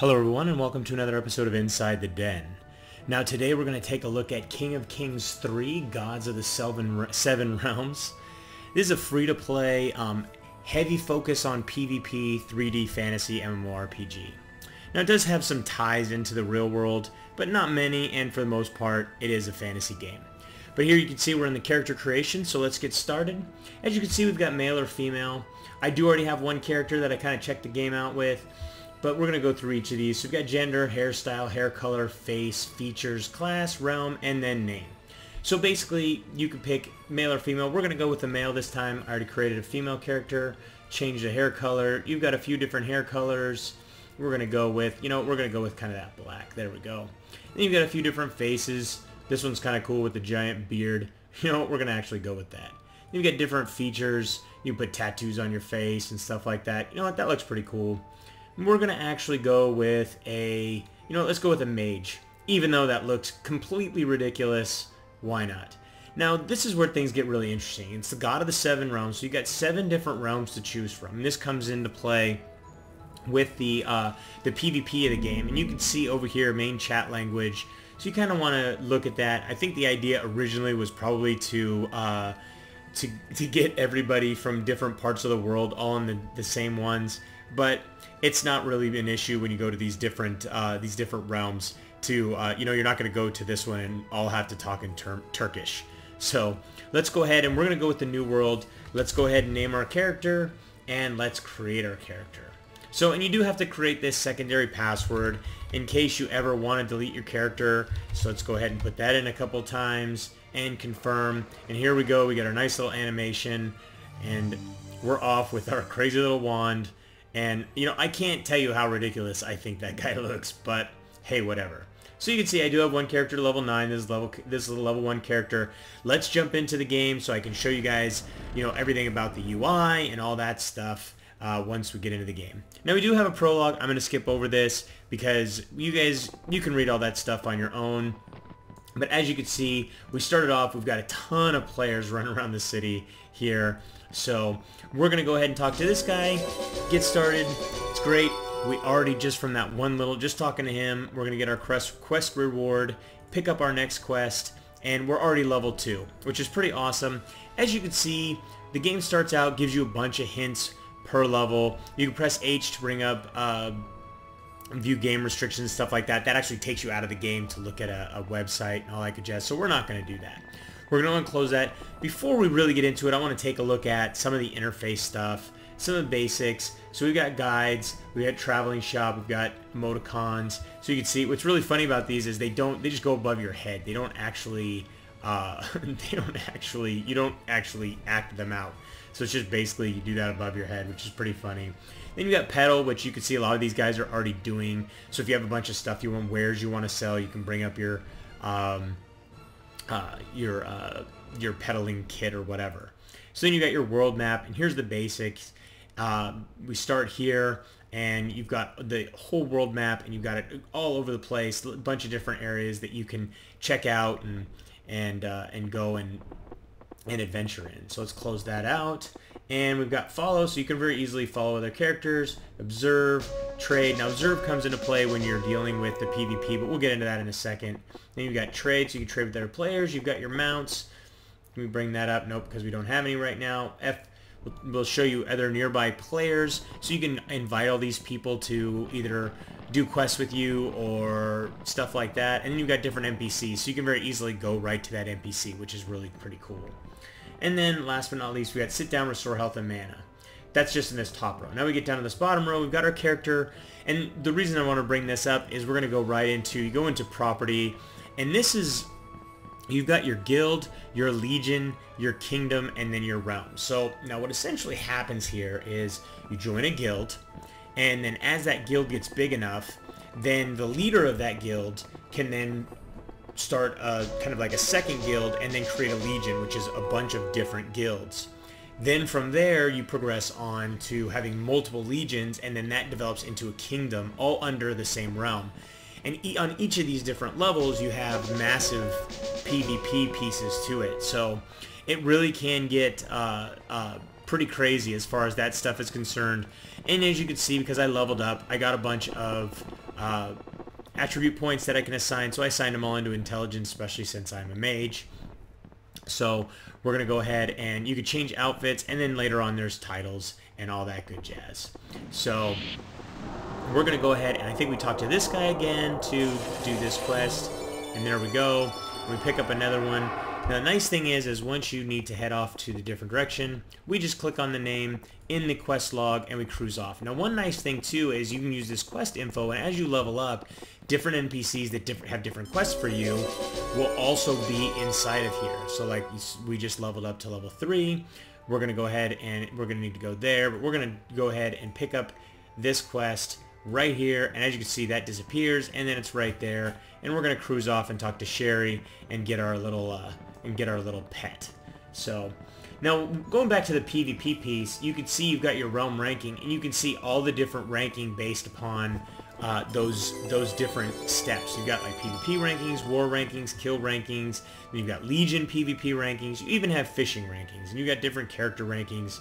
Hello everyone and welcome to another episode of Inside the Den. Now today we're going to take a look at King of Kings 3, Gods of the Seven Realms. This is a free-to-play, heavy focus on PvP 3D fantasy MMORPG. Now it does have some ties into the real world, but not many, and for the most part it is a fantasy game. But here you can see we're in the character creation, so let's get started. As you can see, we've got male or female. I do already have one character that I kind of checked the game out with, but we're going to go through each of these. So we've got gender, hairstyle, hair color, face, features, class, realm, and then name. So basically, you can pick male or female. We're going to go with the male this time. I already created a female character, changed the hair color. You've got a few different hair colors. We're going to go with, we're going to go with kind of that black. There we go. Then you've got a few different faces. This one's kind of cool with the giant beard. We're going to actually go with that. You've got different features. You can put tattoos on your face and stuff like that. You know what? That looks pretty cool. We're going to actually go with a, let's go with a mage. Even though that looks completely ridiculous, why not? Now, this is where things get really interesting. It's the God of the Seven Realms, so you've got 7 different realms to choose from. And this comes into play with the PvP of the game. And you can see over here, main chat language. So you kind of want to look at that. I think the idea originally was probably to get everybody from different parts of the world all in the same ones. But it's not really an issue when you go to these different realms to, you're not going to go to this one and all have to talk in Turkish. So let's go ahead and we're going to go with the new world. Let's go ahead and name our character and let's create our character. So, and you do have to create this secondary password in case you ever want to delete your character. So let's go ahead and put that in a couple times and confirm. And here we go. We got our nice little animation and we're off with our crazy little wand. And, I can't tell you how ridiculous I think that guy looks, but hey, whatever. So you can see I do have one character to level 9. This is a level 1 character. Let's jump into the game so I can show you guys, everything about the UI and all that stuff once we get into the game. Now we do have a prologue. I'm going to skip over this because you can read all that stuff on your own. But as you can see, we started off, we've got a ton of players running around the city here. So we're going to go ahead and talk to this guy, get started. It's great. We already, just from that one little, just talking to him, we're going to get our quest reward, pick up our next quest, and we're already level 2, which is pretty awesome. As you can see, the game starts out, gives you a bunch of hints per level. You can press H to bring up view game restrictions, stuff like that. That actually takes you out of the game to look at a website and all that good jazz. So we're not going to do that. We're going to unclose that. Before we really get into it, I want to take a look at some of the interface stuff, some of the basics. So we've got guides, we've got traveling shop, we've got emoticons. So you can see what's really funny about these is they just go above your head. They don't actually you don't actually act them out. So it's just basically you do that above your head, which is pretty funny. Then you got pedal, which you can see a lot of these guys are already doing. So if you have a bunch of stuff you want, wares you want to sell, you can bring up your pedaling kit or whatever. So then you got your world map, and here's the basics. We start here, and you've got the whole world map, and you've got it all over the place, a bunch of different areas that you can check out and go and adventure in. So let's close that out. And we've got follow, so you can very easily follow other characters, observe, trade. Now observe comes into play when you're dealing with the PvP, but we'll get into that in a second. Then you've got trade, so you can trade with other players. You've got your mounts. Can we bring that up? Nope, because we don't have any right now. F will show you other nearby players, so you can invite all these people to either do quests with you or stuff like that. And then you've got different NPCs, so you can very easily go right to that NPC, which is really pretty cool. And then last but not least, we got sit down, restore health, and mana. That's just in this top row. Now we get down to this bottom row, we've got our character, and the reason I want to bring this up is we're going to go right into, you go into property, and this is, you've got your guild, your legion, your kingdom, and then your realm. So now what essentially happens here is you join a guild, and then as that guild gets big enough, then the leader of that guild can then start kind of like a second guild and then create a legion, which is a bunch of different guilds. Then from there you progress on to having multiple legions, and then that develops into a kingdom all under the same realm. And on each of these different levels you have massive PvP pieces to it. So it really can get pretty crazy as far as that stuff is concerned. And as you can see, because I leveled up, I got a bunch of attribute points that I can assign. So I assigned them all into intelligence, especially since I'm a mage. So we're going to go ahead and you could change outfits, and then later on there's titles and all that good jazz. So we're going to go ahead, and I think we talked to this guy again to do this quest, and there we go. We pick up another one. Now the nice thing is once you need to head off to the different direction, we just click on the name in the quest log and we cruise off. Now one nice thing too is you can use this quest info, and as you level up, different NPCs that have different quests for you will also be inside of here. So like we just leveled up to level 3. We're going to go ahead and we're going to need to go there, but we're going to go ahead and pick up this quest right here, and as you can see that disappears, and then it's right there, and we're going to cruise off and talk to Sherry and get our little pet. So now going back to the PvP piece, you can see you've got your realm ranking, and you can see all the different ranking based upon those different steps. You've got like PvP rankings, war rankings, kill rankings, you've got Legion PvP rankings, you even have fishing rankings, and you've got different character rankings,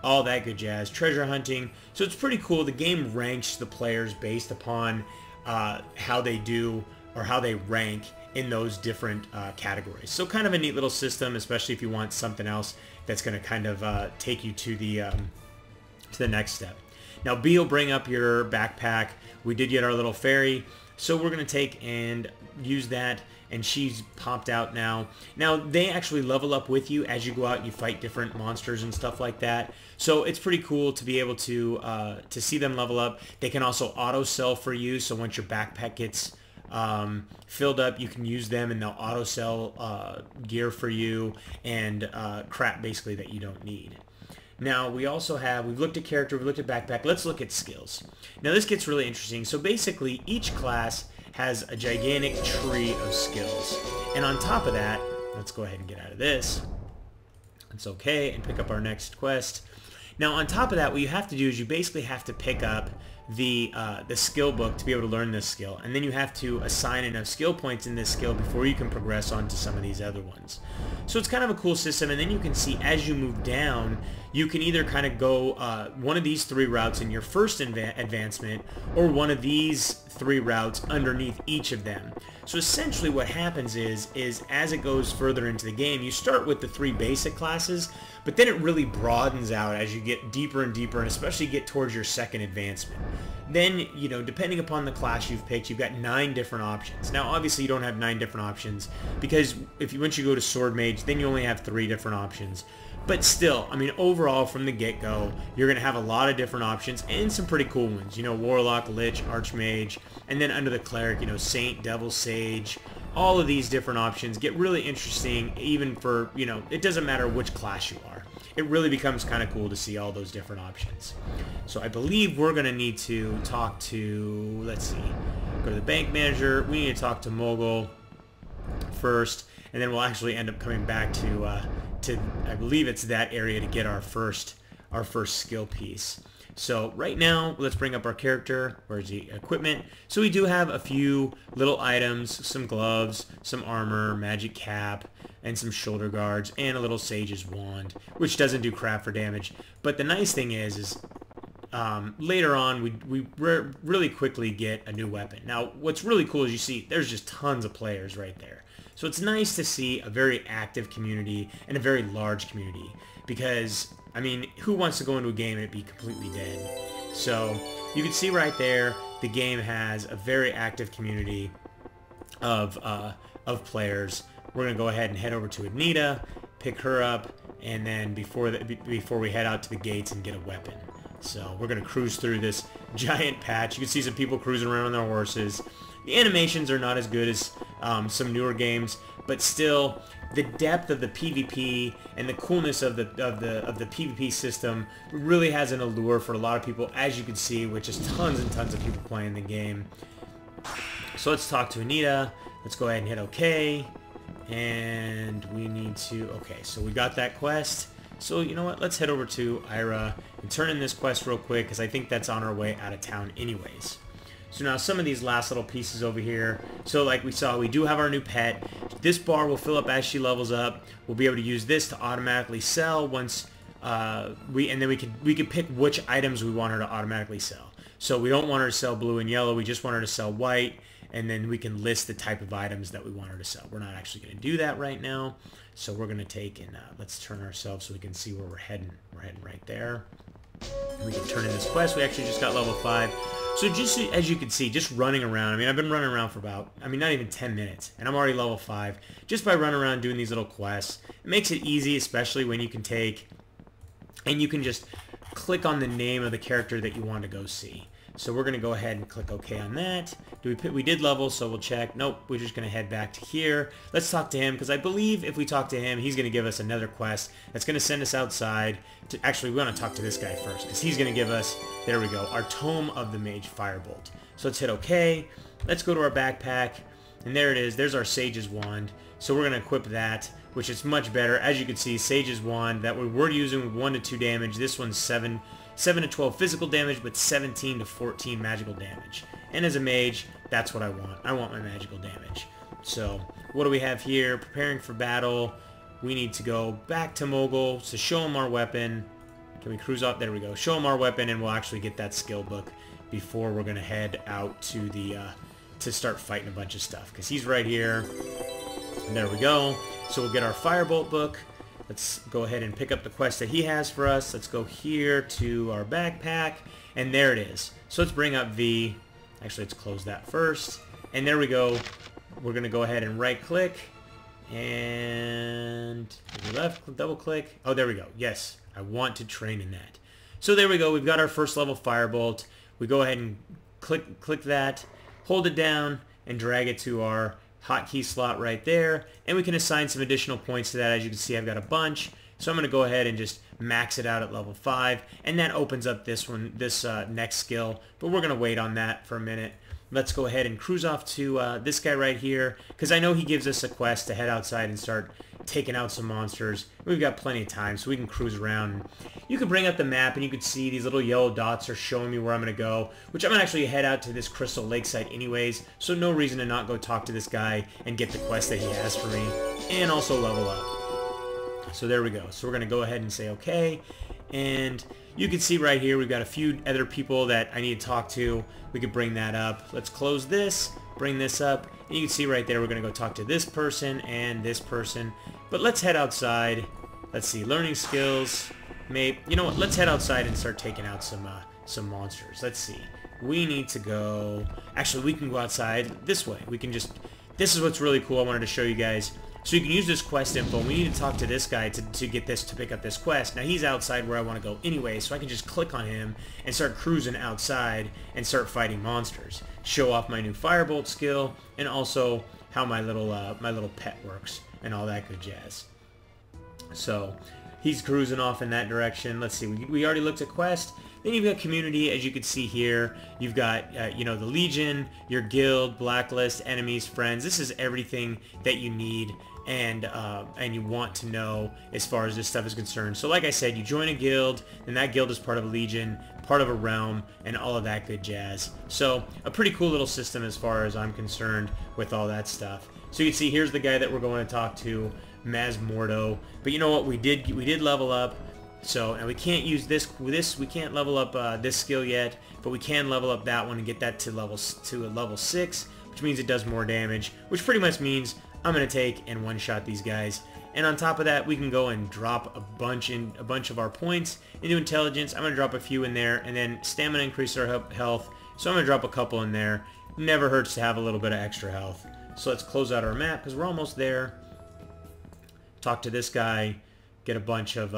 all that good jazz, treasure hunting. So it's pretty cool. The game ranks the players based upon how they do or how they rank in those different categories. So kind of a neat little system, especially if you want something else that's going to kind of take you to the next step. Now B will bring up your backpack. We did get our little fairy, so we're going to take and use that, and she's popped out now. Now they actually level up with you as you go out and you fight different monsters and stuff like that. So it's pretty cool to be able to see them level up. They can also auto sell for you, so once your backpack gets filled up, you can use them and they'll auto sell gear for you and crap basically that you don't need. Now we also have, we've looked at character, we've looked at backpack, let's look at skills. Now this gets really interesting. So basically each class has a gigantic tree of skills, and on top of that, let's go ahead and get out of this. It's okay, and pick up our next quest. Now on top of that, what you have to do is you basically have to pick up the skill book to be able to learn this skill, and then you have to assign enough skill points in this skill before you can progress on to some of these other ones. So it's kind of a cool system, and then you can see as you move down, you can either kind of go one of these 3 routes in your first advancement, or one of these 3 routes underneath each of them. So essentially what happens is as it goes further into the game, you start with the 3 basic classes, but then it really broadens out as you get deeper and deeper, and especially get towards your second advancement. Then, you know, depending upon the class you've picked, you've got 9 different options. Now, obviously, you don't have 9 different options, because once you go to Sword Mage, then you only have 3 different options. But still, I mean, overall, from the get-go, you're going to have a lot of different options, and some pretty cool ones. You know, Warlock, Lich, Archmage, and then under the Cleric, you know, Saint, Devil, Sage. All of these different options get really interesting, even for, you know, it doesn't matter which class you are. It really becomes kind of cool to see all those different options. So I believe we're going to need to talk to, let's see, go to the bank manager. We need to talk to Mogul first, and then we'll actually end up coming back to I believe it's that area to get our first skill piece. So right now, let's bring up our character. Where's the equipment? So we do have a few little items, some gloves, some armor, magic cap, and some shoulder guards, and a little sage's wand, which doesn't do crap for damage. But the nice thing is later on, we really quickly get a new weapon. Now, what's really cool is you see there's just tons of players right there. So it's nice to see a very active community and a very large community, because I mean, who wants to go into a game and it be completely dead? So you can see right there, the game has a very active community of players. We're gonna go ahead and head over to Anita, pick her up, and then before we head out to the gates and get a weapon. So we're gonna cruise through this giant patch. You can see some people cruising around on their horses. The animations are not as good as some newer games, but still, the depth of the PvP and the coolness of the PvP system really has an allure for a lot of people, as you can see, with just tons and tons of people playing the game. So let's talk to Anita. Let's go ahead and hit OK. And we need to... Okay, so we got that quest. So you know what? Let's head over to Ira and turn in this quest real quick, because I think that's on our way out of town anyways. So now some of these last little pieces over here. So like we saw, we do have our new pet. This bar will fill up as she levels up. We'll be able to use this to automatically sell once we can pick which items we want her to automatically sell. So we don't want her to sell blue and yellow. We just want her to sell white. And then we can list the type of items that we want her to sell. We're not actually going to do that right now. So we're going to take and let's turn ourselves so we can see where we're heading. We're heading right there. And we can turn in this quest. We actually just got level 5. So just as you can see, just running around. I mean, I've been running around for about, not even 10 minutes. And I'm already level 5. Just by running around doing these little quests. It makes it easy, especially when you can take and you can just click on the name of the character that you want to go see. So we're going to go ahead and click OK on that. We did level, so we'll check. Nope, we're just going to head back to here. Let's talk to him, because I believe if we talk to him, he's going to give us another quest that's going to send us outside. Actually, we want to talk to this guy first, because he's going to give us, there we go, our Tome of the Mage Firebolt. So let's hit OK. Let's go to our backpack, and there it is. There's our Sage's Wand. So we're going to equip that, which is much better. As you can see, Sage's Wand that we were using with 1 to 2 damage. This one's 7 to 12 physical damage, but 17 to 14 magical damage. And as a mage, that's what I want. I want my magical damage. So what do we have here? Preparing for battle. We need to go back to Mogul to show him our weapon. Can we cruise up? There we go. Show him our weapon, and we'll actually get that skill book before we're going to head out to the to start fighting a bunch of stuff, because he's right here. And there we go. So we'll get our Firebolt book. Let's go ahead and pick up the quest that he has for us. Let's go here to our backpack, and there it is. So let's bring up V. Actually, let's close that first. And there we go. We're going to go ahead and right-click, and left, double-click. Oh, there we go. Yes, I want to train in that. So there we go. We've got our first level Firebolt. We go ahead and click that, hold it down, and drag it to our hotkey slot right there, and we can assign some additional points to that. As you can see, I've got a bunch, so I'm going to go ahead and just max it out at level 5, and that opens up this next skill, but we're going to wait on that for a minute. Let's go ahead and cruise off to this guy right here, because I know he gives us a quest to head outside and start taking out some monsters. We've got plenty of time, so we can cruise around. You can bring up the map, and you can see these little yellow dots are showing me where I'm going to go, which I'm going to actually head out to this Crystal Lakeside anyways, so no reason to not go talk to this guy and get the quest that he has for me, and also level up. So there we go. So we're going to go ahead and say okay, and you can see right here we've got a few other people that I need to talk to. We could bring that up. Let's close this, bring this up, and you can see right there we're going to go talk to this person and this person. But let's head outside. Let's see, learning skills. Maybe, you know what, let's head outside and start taking out some monsters. Let's see. We need to go, actually we can go outside this way. We can just, this is what's really cool I wanted to show you guys. So you can use this quest info. We need to talk to this guy to get this, to pick up this quest. Now he's outside where I want to go anyway, so I can just click on him and start cruising outside and start fighting monsters. Show off my new Firebolt skill, and also how my little pet works and all that good jazz. So he's cruising off in that direction. Let's see, we already looked at quest. Then you've got community, as you can see here. You've got, you know, the Legion, your guild, blacklist, enemies, friends. This is everything that you need and you want to know as far as this stuff is concerned. So like I said, you join a guild, and that guild is part of a Legion, part of a realm, and all of that good jazz. So a pretty cool little system as far as I'm concerned with all that stuff. So you can see here's the guy that we're going to talk to, Masmordo. But you know what? We did level up. So, and we can't use this, we can't level up this skill yet, but we can level up that one and get that to level 6, which means it does more damage, which pretty much means I'm going to take and one-shot these guys. And on top of that, we can go and drop a bunch of our points into intelligence. I'm going to drop a few in there, and then stamina increases our health, so I'm going to drop a couple in there. Never hurts to have a little bit of extra health. So let's close out our map, because we're almost there. Talk to this guy, get a bunch of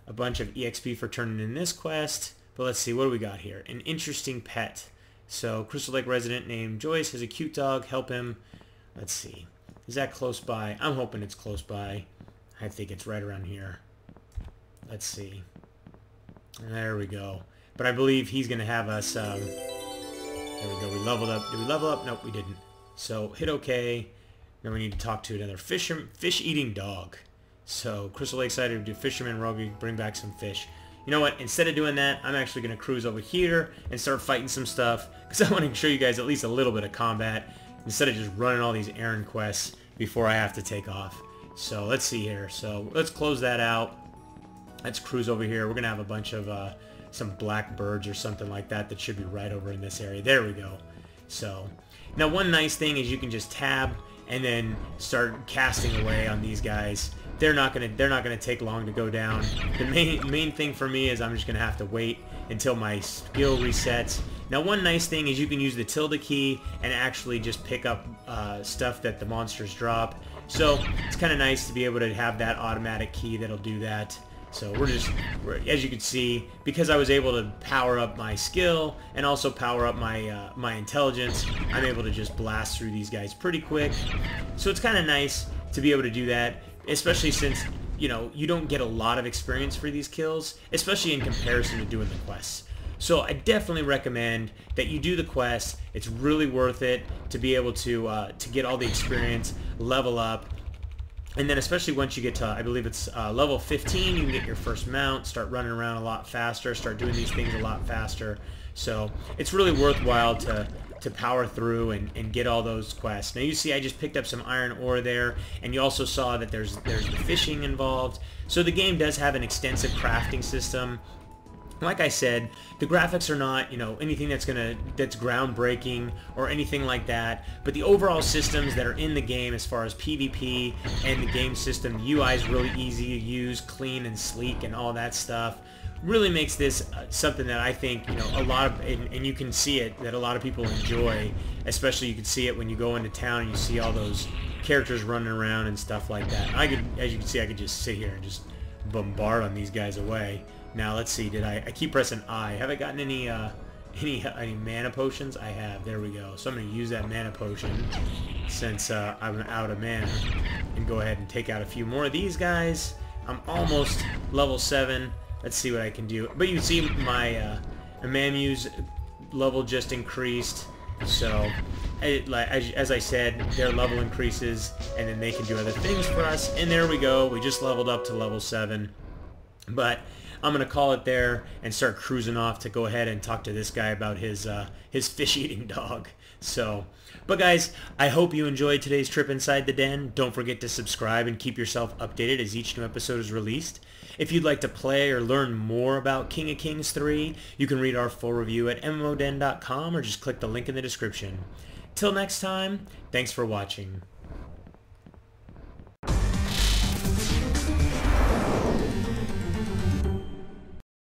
EXP for turning in this quest. But let's see, what do we got here? An interesting pet. So, Crystal Lake resident named Joyce has a cute dog. Help him. Let's see. Is that close by? I'm hoping it's close by. I think it's right around here. Let's see. There we go. But I believe he's going to have us... there we go. We leveled up. Did we level up? Nope, we didn't. So, hit OK. Then we need to talk to another fish-eating dog. So, Crystal Lakeside to do Fisherman Rogue, bring back some fish. You know what? Instead of doing that, I'm actually going to cruise over here and start fighting some stuff, because I want to show you guys at least a little bit of combat, instead of just running all these errand quests before I have to take off. So, let's see here. So, let's close that out. Let's cruise over here. We're going to have a bunch of some black birds or something like that that should be right over in this area. There we go. So now one nice thing is you can just tab and then start casting away on these guys. They're not gonna take long to go down. The main thing for me is I'm just gonna have to wait until my skill resets. Now one nice thing is you can use the tilde key and actually just pick up stuff that the monsters drop. So it's kind of nice to be able to have that automatic key that'll do that. So as you can see, because I was able to power up my skill and also power up my my intelligence, I'm able to just blast through these guys pretty quick. So it's kind of nice to be able to do that, especially since, you know, you don't get a lot of experience for these kills, especially in comparison to doing the quests. So I definitely recommend that you do the quest. It's really worth it to be able to get all the experience, level up, and then especially once you get to, I believe it's level 15, you can get your first mount, start running around a lot faster, start doing these things a lot faster. So it's really worthwhile to power through and get all those quests. Now you see I just picked up some iron ore there, and you also saw that there's the fishing involved. So the game does have an extensive crafting system. Like I said, the graphics are not, you know, anything that's groundbreaking or anything like that, but the overall systems that are in the game as far as PvP and the game system, the UI is really easy to use, clean and sleek and all that stuff. Really makes this something that I think, you know, a lot of, and you can see it, that a lot of people enjoy. Especially you can see it when you go into town and you see all those characters running around and stuff like that. As you can see, I could just sit here and just bombard on these guys away. Now let's see, I keep pressing I. Have I gotten any mana potions? I have. There we go. So I'm going to use that mana potion since I'm out of mana and go ahead and take out a few more of these guys. I'm almost level 7. Let's see what I can do. But you see my Mamu's level just increased. So as I said, their level increases and then they can do other things for us. And there we go. We just leveled up to level 7. But I'm going to call it there and start cruising off to go ahead and talk to this guy about his fish-eating dog. So, but guys, I hope you enjoyed today's trip inside the den. Don't forget to subscribe and keep yourself updated as each new episode is released. If you'd like to play or learn more about King of Kings 3, you can read our full review at MMODen.com or just click the link in the description. Till next time, thanks for watching.